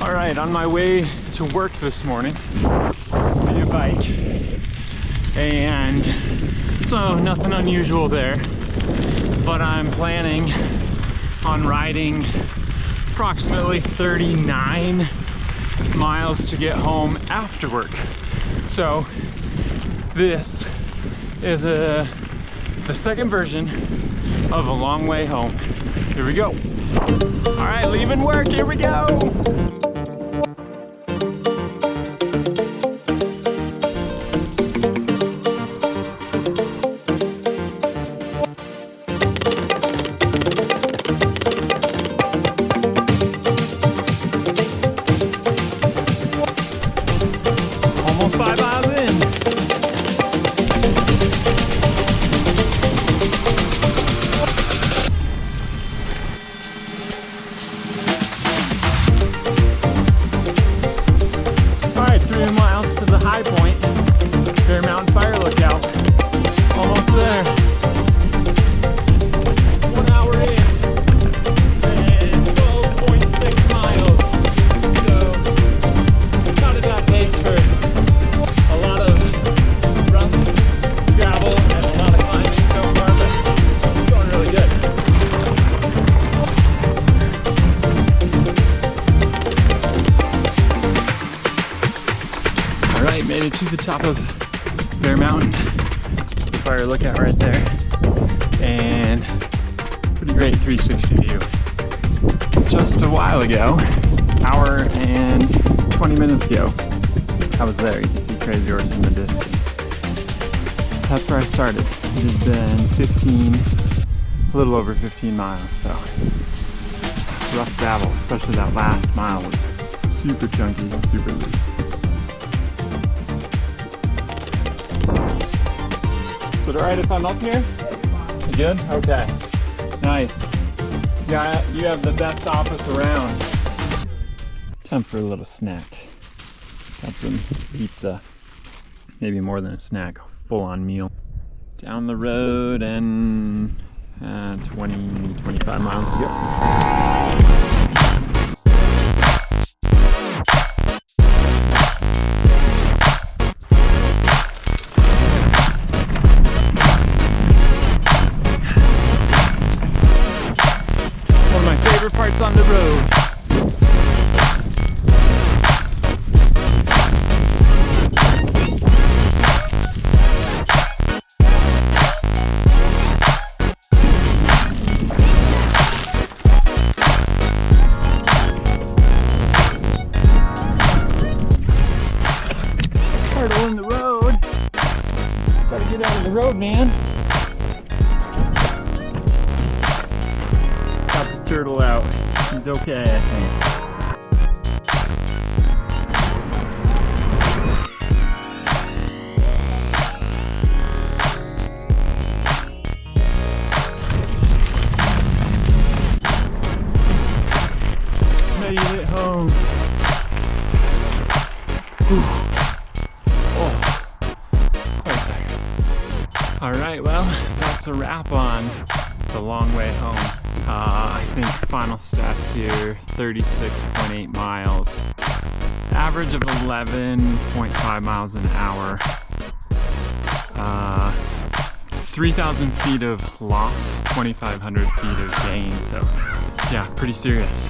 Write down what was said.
All right, on my way to work this morning via bike, and so nothing unusual there, but I'm planning on riding approximately 39 miles to get home after work. So this is the second version of a long way home. Here we go. All right, leaving work, here we go. Almost 5 miles in. All right, 3 miles to the high point. Bear Mountain Fire Lookout. Almost there. 1 hour in. And 12.6 miles. So, not a bad pace for a lot of rough gravel and a lot of climbing so far, but it's going really good. All right, made it to the top of Bear Mountain Fire Lookout right there, and pretty great 360 view. Just a while ago, hour and 20 minutes ago, I was there. You can see Crazy Horse in the distance. That's where I started. It has been a little over 15 miles, so rough gravel, especially that last mile was super chunky, super loose. Is it alright if I'm up here? You good? Okay. Nice. Yeah, you have the best office around. Time for a little snack. Got some pizza. Maybe more than a snack, full-on meal. Down the road and 25 miles to go. Favorite parts on the road. Turtle in the road. Gotta get out of the road, man. Turtle out. He's okay, I think. Made it home. Whew. Oh. Perfect. All right, well, that's a wrap on the long way home. I think final stats here, 36.8 miles. Average of 11.5 miles an hour. 3,000 feet of loss, 2,500 feet of gain. So yeah, pretty serious.